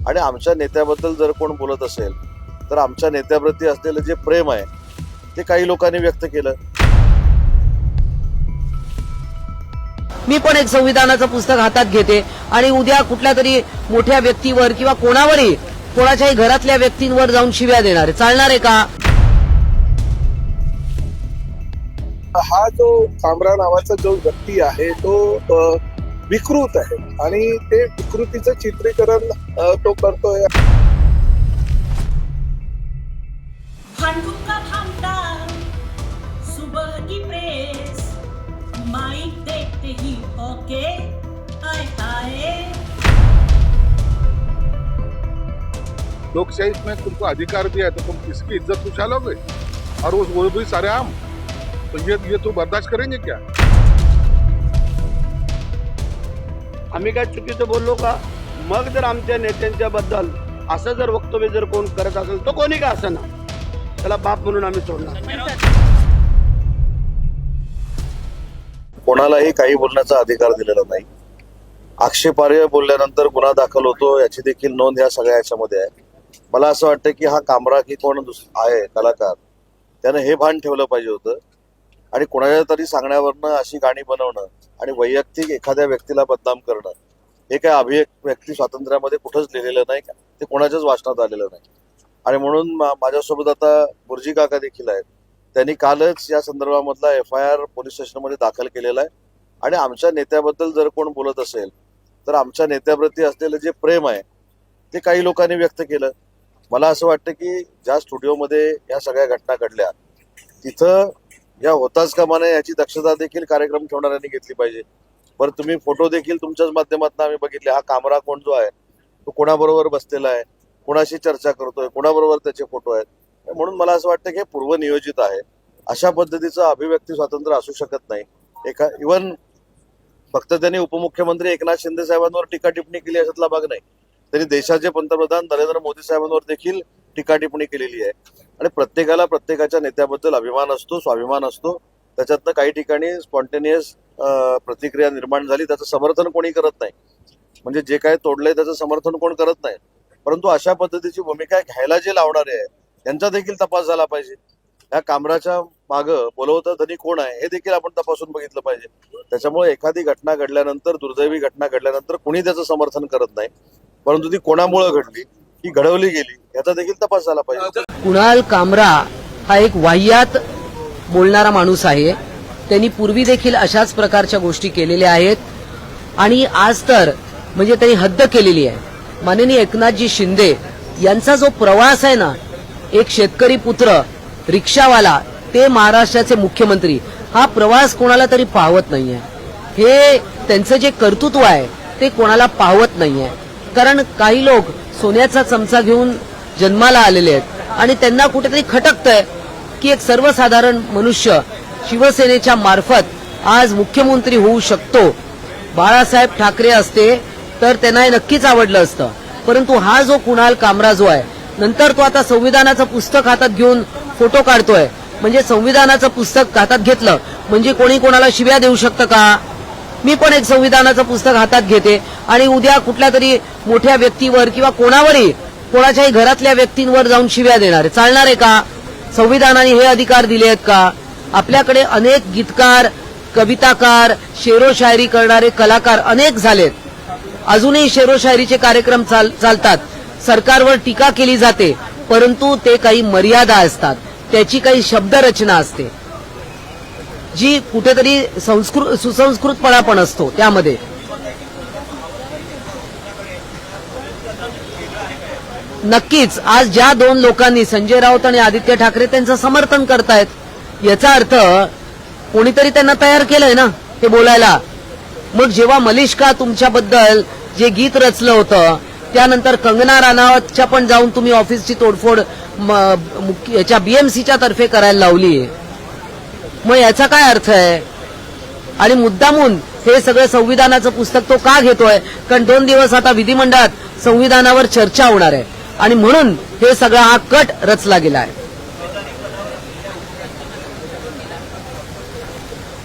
आणि आमच्या नेत्याबद्दल जर कोण बोलत असेल तर आमच्या नेत्याप्रती असलेलं जे प्रेम आहे ते काही लोकांनी व्यक्त केलं. मी पण एक संविधानाचं पुस्तक हातात घेते आणि उद्या कुठल्या तरी मोठ्या व्यक्तीवर किंवा कोणावरही कोणाच्याही घरातल्या व्यक्तींवर जाऊन शिव्या देणार आहे, चालणार आहे का? हा जो कामरा नावाचा जो व्यक्ती आहे तो विकृत आहे आणि ते विकृतीचं चित्रीकरण तो करतोय. भांडून का भांडा सुबह की प्रेस माइक देखते ही ओके आए आए. लोकशाही में तुमको अधिकार दिया है तो तुम किसकी इज्जत उछालोगे और वो भी सारे आम, तो ये तो बर्दाश्त करेंगे क्या? आम्ही काय चुकीचं बोललो का? मग जर आमच्या नेत्यांच्या बद्दल असं जर वक्तव्य जर कोण करत असेल तो कोणी का असं ना त्याला बाप म्हणून आम्ही सोडणार. कोणालाही काही बोलण्याचा अधिकार दिलेला नाही. आक्षेपार्ह बोलल्यानंतर गुन्हा दाखल होतो याची देखील नोंद ह्या सगळ्या याच्यामध्ये आहे. मला असं वाटतं की हा कामरा की कोण आहे कलाकार त्यानं हे भान ठेवलं पाहिजे होतं आणि कोणाच्या तरी सांगण्यावरनं अशी गाणी बनवणं आणि वैयक्तिक एखाद्या व्यक्तीला बदनाम करणं हे काय अभिव्यक्ती स्वातंत्र्यामध्ये कुठंच लिहिलेलं नाही, ते कोणाच्याच वाचनात आलेलं नाही. आणि म्हणून माझ्यासोबत आता बुर्जी काका देखील आहेत. त्यांनी कालच या संदर्भामधला FIR पोलीस स्टेशनमध्ये दाखल केलेला आहे आणि आमच्या नेत्याबद्दल जर कोण बोलत असेल तर आमच्या नेत्याप्रती असलेलं जे प्रेम आहे ते काही लोकांनी व्यक्त केलं. मला असं वाटतं की ज्या स्टुडिओमध्ये या सगळ्या घटना घडल्या तिथं या होताच कामा नये याची दक्षता देखील कार्यक्रम ठेवणाऱ्यांनी घेतली पाहिजे. बरं, तुम्ही फोटो देखील तुमच्याच माध्यमातून आम्ही बघितले. हा कामरा कोण जो आहे तो कोणाबरोबर बसलेला आहे, कोणाशी चर्चा करतोय, कोणाबरोबर त्याचे फोटो आहेत. म्हणून मला असं वाटतं की हे पूर्वनियोजित आहे. अशा पद्धतीचं अभिव्यक्ती स्वातंत्र्य असू शकत नाही. इव्हन फक्त त्यांनी उपमुख्यमंत्री एकनाथ शिंदे साहेबांवर टीका टिप्पणी केली अशातला भाग नाही, त्यांनी देशाचे पंतप्रधान नरेंद्र मोदी साहेबांवर देखील टीका टिप्पणी केलेली आहे. आणि प्रत्येकाला प्रत्येकाच्या नेत्याबद्दल अभिमान असतो, स्वाभिमान असतो. त्याच्यातनं काही ठिकाणी स्पॉन्टेनियस प्रतिक्रिया निर्माण झाली, त्याचं समर्थन कोणी करत नाही. म्हणजे जे काय तोडलंय त्याचं समर्थन कोण करत नाही. परंतु अशा पद्धतीची भूमिका घ्यायला जे लावणारे आहे त्यांचा देखील तपास झाला पाहिजे. या कामराच्या मागं बोलवतं धनी कोण आहे हे देखील आपण तपासून बघितलं पाहिजे. त्याच्यामुळे एखादी घटना घडल्यानंतर, दुर्दैवी घटना घडल्यानंतर कुणी त्याचं समर्थन करत नाही, परंतु ती कोणामुळे घडली, ही घडवली गेली याचा देखील तपास झाला पाहिजे. कुणाल कामरा हा एक वाह्यात बोलणारा माणूस आहे. त्यांनी पूर्वी देखील अशाच प्रकारच्या गोष्टी केलेल्या आहेत आणि आज तर म्हणजे त्यांनी हद्द केलेली आहे. माननीय एकनाथजी शिंदे यांचा जो प्रवास आहे ना, एक शेतकरी पुत्र, रिक्षावाला ते महाराष्ट्राचे मुख्यमंत्री, हा प्रवास कोणाला तरी पाहवत नाहीये. हे त्यांचं जे कर्तृत्व आहे ते कोणाला पाहवत नाहीये. कारण काही लोक सोन्याचा चमचा घेऊन जन्माला आलेले आहेत आणि त्यांना कुठेतरी खटकतंय की एक सर्वसाधारण मनुष्य शिवसेनेच्या मार्फत आज मुख्यमंत्री होऊ शकतो. बाळासाहेब ठाकरे असते तर त्यांना हे नक्कीच आवडलं असतं. परंतु हा जो कुणाल कामरा जो आहे, नंतर तो आता संविधानाचं पुस्तक हातात घेऊन फोटो काढतोय. म्हणजे संविधानाचं पुस्तक हातात घेतलं म्हणजे कोणी कोणाला शिव्या देऊ शकतं का? मी पण एक संविधानाचं पुस्तक हातात घेते आणि उद्या कुठल्या तरी मोठ्या व्यक्तीवर किंवा कोणावरही कोणाच्याही घरातल्या व्यक्तींवर जाऊन शिव्या देणार आहे, चालणार आहे का? संविधानाने हे अधिकार दिले आहेत का? आपल्याकडे अनेक गीतकार, कविताकार, शेरो शायरी करणारे कलाकार अनेक झालेत. अजूनही शेरो शायरीचे कार्यक्रम चालतात. सरकारवर टीका केली जाते, परंतु ते काही मर्यादा असतात, त्याची काही शब्दरचना असते जी कुठेतरी सुसंस्कृतपणा पण असतो त्यामध्ये. नक्कीच आज ज्या दोन लोकांनी, संजय राऊत आणि आदित्य ठाकरे, त्यांचं समर्थन करतायत, याचा अर्थ कोणीतरी त्यांना तयार केलंय ना ते बोलायला. मग जेव्हा मलिष्का तुमच्याबद्दल जे गीत रचलं होतं, त्यानंतर कंगना राणावतच्या पण जाऊन तुम्ही ऑफिसची तोडफोड याच्या BMCच्या तर्फे करायला लावली, मग याचा काय अर्थ आहे? आणि मुद्दामून हे सगळं संविधानाचं पुस्तक तो का घेतोय? कारण 2 दिवस आता विधिमंडळात संविधानावर चर्चा होणार आहे आणि म्हणून हे सगळा हा कट रचला गेला आहे.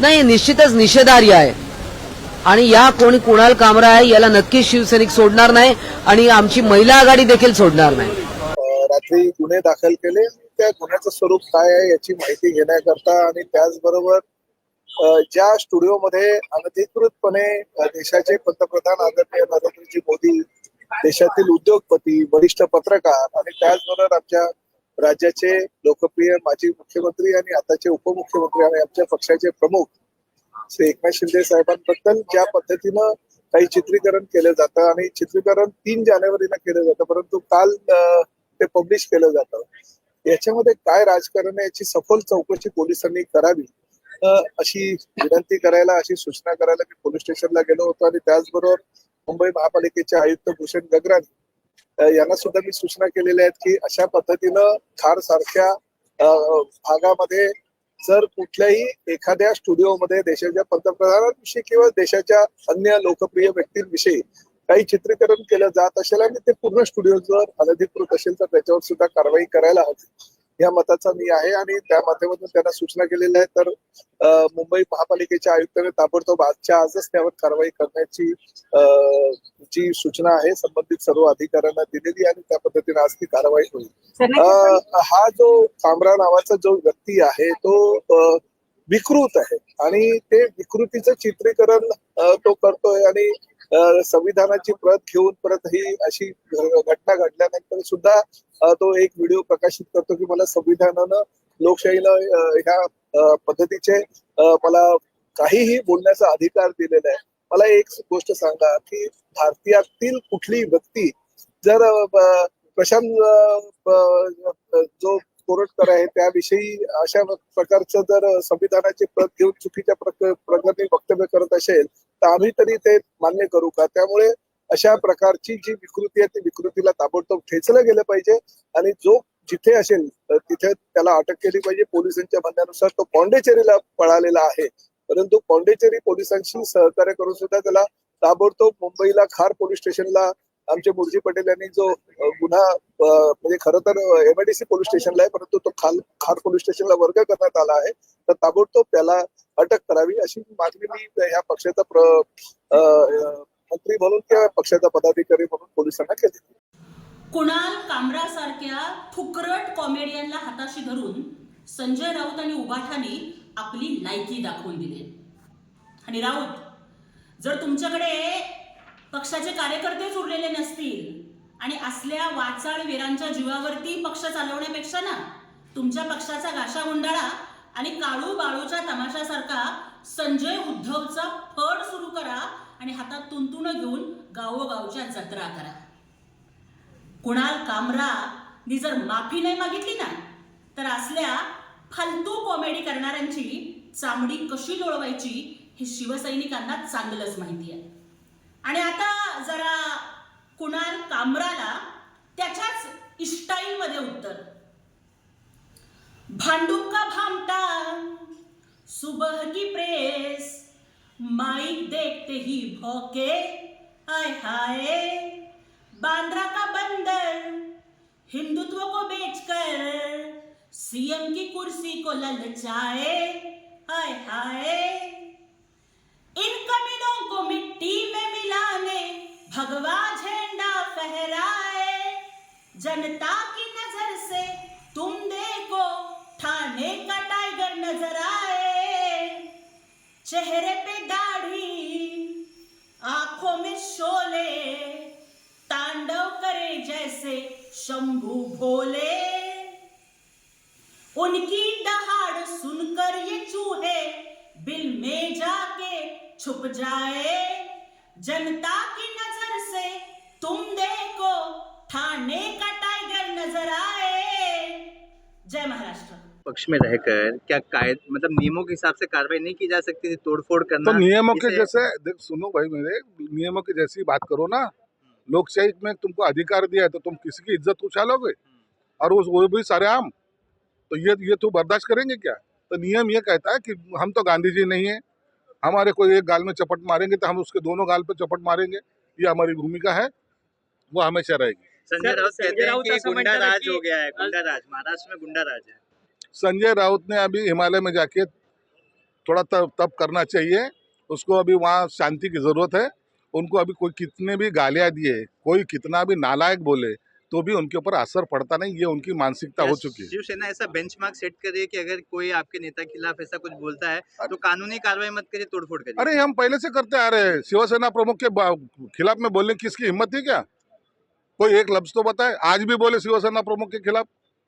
नाही, निश्चितच निषेधार्ह आहे. आणि या कोणी कुणाल कामरा आहे याला नक्कीच शिवसैनिक सोडणार नाही आणि आमची महिला आघाडी देखील सोडणार नाही. रात्री गुन्हे दाखल केले. त्या गुन्ह्याचं स्वरूप काय आहे याची माहिती घेण्याकरता आणि त्याचबरोबर ज्या स्टुडिओमध्ये अनधिकृतपणे देशाचे पंतप्रधान आदरणीय नरेंद्रजी मोदी, देशातील उद्योगपती, वरिष्ठ पत्रकार आणि त्याचबरोबर आमच्या राज्याचे लोकप्रिय माजी मुख्यमंत्री आणि आताचे उपमुख्यमंत्री आणि आमच्या पक्षाचे प्रमुख श्री एकनाथ शिंदे साहेबांबद्दल ज्या पद्धतीनं काही चित्रीकरण केलं जातं आणि चित्रीकरण 3 जानेवारीला केलं जातं, परंतु काल ते पब्लिश केलं जातं. याच्यामध्ये काय राजकारण आहे याची सखोल चौकशी पोलिसांनी करावी अशी विनंती करायला, अशी सूचना करायला मी पोलीस स्टेशनला गेलो होतो. आणि त्याचबरोबर मुंबई महापालिकेचे आयुक्त भूषण गगरानी यांना सुद्धा मी सूचना केलेल्या आहेत की अशा पद्धतीनं खार सारख्या भागामध्ये जर कुठल्याही एखाद्या स्टुडिओमध्ये देशाच्या पंतप्रधानांविषयी किंवा देशाच्या अन्य लोकप्रिय व्यक्तींविषयी काही चित्रीकरण केलं जात असेल आणि ते पूर्ण स्टुडिओ जर अनधिकृत असेल तर त्याच्यावर सुद्धा कारवाई करायला हवी या मताचा मी आहे. आणि त्या माध्यमातून त्यांना सूचना केलेल्या आहेत. तर मुंबई महापालिकेच्या आयुक्तांनी ताबडतोब आजच्या आजच त्यावर कारवाई करण्याची जी सूचना आहे संबंधित सर्व अधिकाऱ्यांना दिलेली आणि त्या पद्धतीने आज ती कारवाई होईल. हा जो कामरा नावाचा जो व्यक्ती आहे तो विकृत आहे आणि ते विकृतीचं चित्रीकरण तो करतोय आणि संविधानाची प्रत घेऊन परत ही अशी घटना घडल्यानंतर सुद्धा तो एक व्हिडिओ प्रकाशित करतो की मला संविधानानं लोकशाहीनं ह्या पद्धतीचे मला काहीही बोलण्याचा अधिकार दिलेला आहे. मला एक गोष्ट सांगा की भारतीयातील कुठलीही व्यक्ती जर प्रशांत जो कोरटकर आहे त्याविषयी अशा प्रकारचं जर संविधानाची प्रत घेऊन चुकीच्या प्रकारे वक्तव्य करत असेल तर आम्ही तरी ते मान्य करू का? त्यामुळे अशा प्रकारची जी विकृती आहे ती विकृतीला ताबडतोब ठेचलं गेलं पाहिजे आणि जो जिथे असेल तिथे त्याला अटक केली पाहिजे. पोलिसांच्या म्हणण्यानुसार तो पॉंडेचेरीला पळालेला आहे, परंतु पॉंडेचेरी पोलिसांशी सहकार्य करून सुद्धा त्याला ताबडतोब मुंबईला खार पोलीस स्टेशनला आमचे मुरजी पटेल यांनी जो गुन्हा म्हणजे खरं तर MIDC पोलीस स्टेशनला आहे परंतु तो खार पोलीस स्टेशनला वर्ग करण्यात आला आहे. तर ताबडतोब त्याला अटक करावी अशी मागणी मी ह्या पक्षाचा मंत्री म्हणून किंवा पक्षाचा पदाधिकारी म्हणून पोलिसांना केली. कुणाल कामरा सारख्या फुकरट कॉमेडियनला हाताशी धरून संजय राऊत आणि उबाठाने आपली लायकी दाखवून दिली. आणि राऊत, जर तुमच्याकडे पक्षाचे कार्यकर्तेच उरलेले नसतील आणि असल्या वाचाळ वीरांच्या जीवावरती पक्ष चालवण्यापेक्षा ना तुमच्या पक्षाचा गाशा गुंडाळा आणि काळू बाळूच्या तमाशासारखा संजय उद्धवचा फड सुरू करा आणि हातात तुंतुण घेऊन गावोगावच्या जत्रा करा. कुणाल कामरानी जर माफी नाही मागितली ना तर असल्या फालतू कॉमेडी करणाऱ्यांची चामडी कशी लोळवायची हे शिवसैनिकांना चांगलंच माहिती आहे. आणि आता जरा कुणाल कामराला त्याच्याच स्टाईलमध्ये उत्तर. भांडूप का भामटा सुबह की प्रेस माइक देखते ही भौके हाय हाय बांद्रा का बंदर हिंदुत्व को बेचकर सीएम की कुर्सी को ललचाए हाय हाय इन कमीनों को मिट्टी में मिलाने भगवा झंडा फहराए जनता की नजर से तुम देखो ठाणे का टाइगर नजर आए चेहरे पे दाढ़ी आंखों में शोले तांडव करे जैसे शंभू भोले उनकी दहाड़ सुनकर ये चूहे बिल में जाके छुप जाए जनता की नजर से तुम देखो ठाणे का टाइगर नजर आए. जय महाराष्ट्र. पक्ष में रहकर क्या मतलब नियमों के हिसाब से कार्रवाई नहीं की जा सकती थी? तोड़फोड़ करना तो नियमों के जैसे देख सुनो भाई मेरे, नियमों की जैसी बात करो ना. लोकशाही में तुमको अधिकार दिया है तो तुम किसी की इज्जत उछालोगे और वो भी सारे आम. तो ये तो बर्दाश्त करेंगे क्या? तो नियम ये कहता है कि हम तो गांधी जी नहीं है, हमारे कोई एक गाल में चपट मारेंगे तो हम उसके दोनों गाल पे चपट मारेंगे. ये हमारी भूमिका है, वो हमेशा रहेगी. संजय राउत कहते हैं कि गुंडा राज हो गया है, गुंडा राज महाराष्ट्र में गुंडा राज है. संजय राउत ने अभी हिमालय में जाके थोड़ा तप करना चाहिए उसको अभी वहाँ शांति की जरूरत है। उनको अभी कोई कितने भी गालियाँ दिए, कोई कितना भी नालायक बोले, तो भी उनके ऊपर असर पड़ता नहीं। ये उनकी मानसिकता हो चुकी है। शिवसेना ऐसा बेंचमार्क सेट कर रही है कि अगर कोई आपके नेता के खिलाफ ऐसा कुछ बोलता है तो कानूनी कार्रवाई मत करिए, तोड़फोड़ करिए। अरे हम पहले से करते आ रहे हैं। शिवसेना प्रमुख के खिलाफ में बोलने की किसकी हिम्मत थी क्या? कोई एक लफ्ज तो बताए। आज भी बोले शिवसेना प्रमुख के खिलाफ,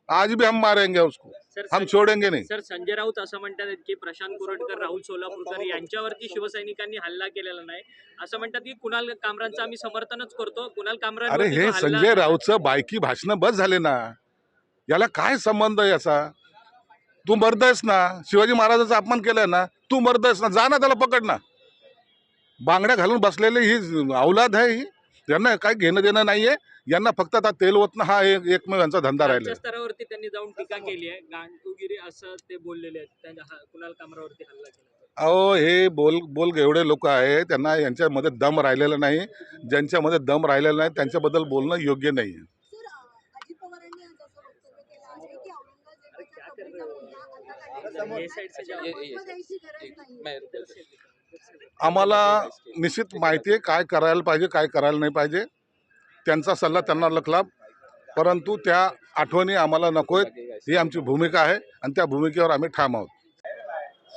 आज भी हम मारेंगे उसको, हम छोड़ेंगे नाही। सर, संजय राऊत असं म्हणतात की प्रशांत कोरटकर, राहुल सोलापूरकर यांच्यावरती शिवसैनिकांनी हल्ला केलेला नाही, असं म्हणतात की कुणाल कामरांचं आम्ही समर्थनच करतो। कुणाल कामरांवर अरे हे संजय राऊतचं बायकी भाषण बस झाले ना, याला काय संबंध आहे याचा? तू मर्द आहेस ना, शिवाजी महाराजांचा अपमान केलाय ना, तू मर्द आहेस ना, जा ना त्याला पकड ना। बांगड्या घालून बसलेले ही औलाद आहे, ही यांना काही घेणं देणं नाहीये। यांना फक्त आता तेल ओतणं हा एकमेव यांचा धंदा राहिला। स्तरावरती त्यांनी जाऊन टीका केली आहे, गांडुगिरी असं ते बोललेले आहेत, त्यांच्या कुणाल कामरावरती हल्ला केला। अहो हे बोल एवढे लोक आहे, त्यांना यांच्यामध्ये दम राहिलेला नाही। ज्यांच्यामध्ये दम राहिलेला नाही त्यांच्याबद्दल बोलणं योग्य नाही आहे। आम्हाला निश्चित माहिती आहे काय करायला पाहिजे, काय करायला नाही पाहिजे। त्यांचा सल्ला त्यांना लखला, परंतु त्या आठवणी आम्हाला नकोय, ही आमची भूमिका आहे आणि त्या भूमिकेवर आम्ही ठाम आहोत।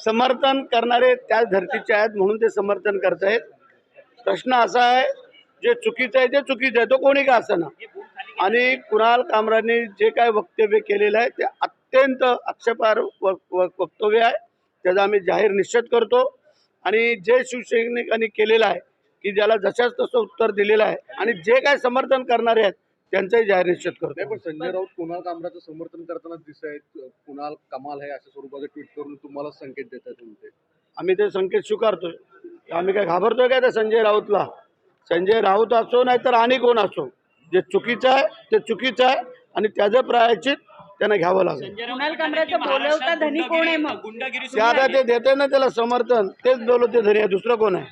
समर्थन करणारे त्याच धर्तीचे आहेत म्हणून ते समर्थन करतायत। प्रश्न असा आहे, जे चुकीचं आहे ते चुकीचं आहे, तो कोणी का असं ना। आणि कुणाल कामरांनी जे काय वक्तव्य केलेलं आहे ते अत्यंत आक्षेपार्ह वक्तव्य आहे, त्याचा आम्ही जाहीर निषेध करतो। आणि जे शिवसैनिकांनी केलेलं आहे की ज्याला जशाच तसं उत्तर दिलेलं आहे आणि जे काय समर्थन करणारे आहेत त्यांचाही जाहीर निषेध करतो। पण संजय राऊत कुणाल कामराचं समर्थन करताना दिसत आहेत, कुणाल कमाल आहे अशा स्वरूपाचे ट्विट करून तुम्हाला संकेत देतात म्हणते। आम्ही ते संकेत स्वीकारतोय, आम्ही काय घाबरतोय काय त्या संजय राऊतला? संजय राऊत असो नाही तर आणि कोण असो, जे चुकीचं आहे ते चुकीचं आहे आणि त्याचं प्रायश्चित त्यांना घ्यावं लागेल। कुणाल कामराचं बोलवता धनी कोण आहे? मग गुंडागिरी ते आता ते देते ना त्याला समर्थन, तेच बोलवते धनी आहे, दुसरं कोण आहे?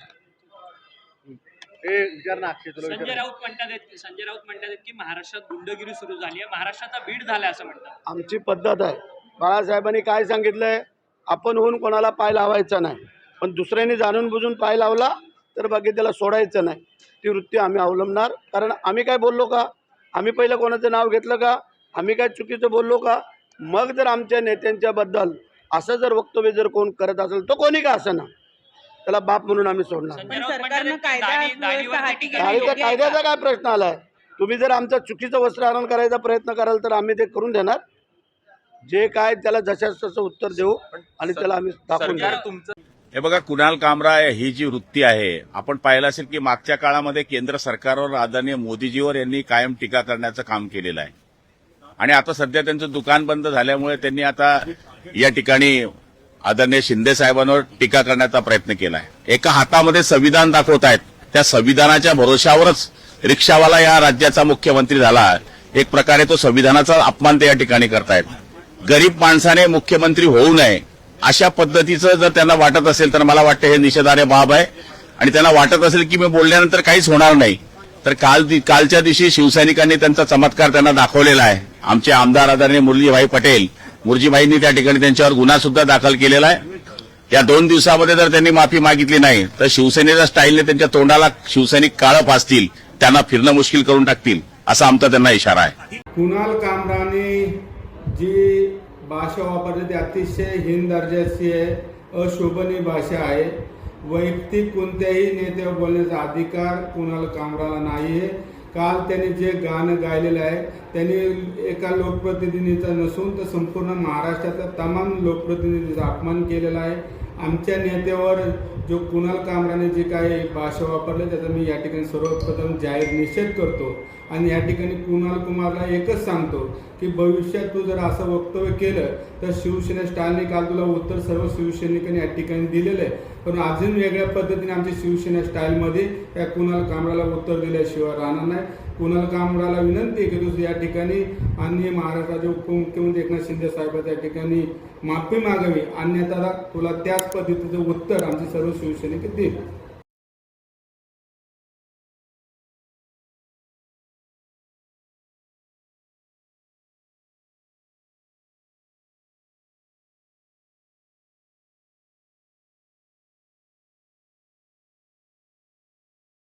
संजय राऊत म्हणतात की महाराष्ट्रात गुंडगिरी सुरू झाली आहे, महाराष्ट्राचा बीड झालाय असं म्हणतात। आमची पद्धत आहे, बाळासाहेबांनी काय सांगितलंय, आपण होऊन कोणाला पाय लावायचा नाही, पण दुसऱ्यांनी जाणून बुजून पाय लावला तर बाकी त्याला सोडायचं नाही। ती वृत्ती आम्ही अवलंबणार, कारण आम्ही काय बोललो का? आम्ही पहिलं कोणाचं नाव घेतलं का? आम्ही काय चुकीचं बोललो का? मग जर आमच्या नेत्यांच्या बद्दल असं जर वक्तव्य जर कोण करत असेल तो कोणी का असं ना, त्याला बाप म्हणून आम्ही सोडणार। कायद्याचा काय प्रश्न आलाय? तुम्ही जर आमचं चुकीचं वस्त्रहरण करायचा प्रयत्न कराल तर आम्ही ते करून देणार। जे काय त्याला जशाच तसं उत्तर देऊ आणि त्याला आम्ही दाखवून देऊ। हे बघा, कुणाल कामरा ही जी वृत्ती आहे, आपण पाहिलं असेल की मागच्या काळामध्ये केंद्र सरकारवर आदरणीय मोदीजीवर यांनी कायम टीका करण्याचं काम केलेलं आहे आणि आता सध्या त्यांचं दुकान बंद झाल्यामुळे त्यांनी आता या ठिकाणी आदरणीय शिंदे साहेबांवर टीका करण्याचा प्रयत्न केलाय। एका हातामध्ये संविधान दाखवत आहेत, त्या संविधानाच्या भरोशावरच रिक्षावाला या राज्याचा मुख्यमंत्री झाला। एक प्रकारे तो संविधानाचा अपमान ते या ठिकाणी करतायत। गरीब माणसाने मुख्यमंत्री होऊ नये अशा पद्धतीचं जर त्यांना वाटत असेल तर मला वाटतं हे निषेधार्ह बाब आहे। आणि त्यांना वाटत असेल की मी बोलल्यानंतर काहीच होणार नाही, तर कालच्या दिवशी शिवसैनिकांनी त्यांचा चमत्कार त्यांना दाखवलेला आहे। आमचे आमदार आदरणीय मुरलीभाई पटेल, मुरजीभाईंनी त्या ठिकाणी त्यांच्यावर गुन्हा सुद्धा दाखल केलेला आहे। या 2 दिवसामध्ये जर त्यांनी माफी मागितली नाही तर शिवसेनेच्या स्टाईलने त्यांच्या तोंडाला शिवसैनिक काळं फासतील, त्यांना फिरणं मुश्किल करून टाकतील, असा आमचा त्यांना इशारा आहे। कुणाल कामराने जी भाषा वापरली ती अतिशय हीन दर्जाची आहे, अशोभनीय भाषा आहे। वैयक्तिक कोणत्याही नेत्यावर बोलण्याचा अधिकार कुणाल कामराला नाही आहे। काल त्यांनी जे गाणं गायलेलं आहे त्यांनी एका लोकप्रतिनिधीचा नसून तर संपूर्ण महाराष्ट्राच्या तमाम लोकप्रतिनिधीचा अपमान केलेला आहे। आमच्या नेत्यावर जो कुणाल कामराने जे काही भाषा वापरले त्याचा मी या ठिकाणी सर्वप्रथम जाहीर निषेध करतो आणि या ठिकाणी कुणाल कुमारला एकच सांगतो की भविष्यात तू जर असं वक्तव्य केलं तर शिवसेना स्टाईलने काल तुला उत्तर सर्व शिवसैनिकांनी या ठिकाणी दिलेलं आहे, पण अजून वेगळ्या पद्धतीने आमच्या शिवसेना स्टाईलमध्ये या कुणाल कामराला उत्तर दिल्याशिवाय राहणार नाही। कुणाल कामराला विनंती आहे की तू या ठिकाणी माननीय महाराष्ट्राचे उपमुख्यमंत्री एकनाथ शिंदे साहेबांच्या ठिकाणी माफी मागावी, अन्यथा तुला त्याच पद्धतीचं उत्तर आमचे सर्व शिवसैनिक देतील।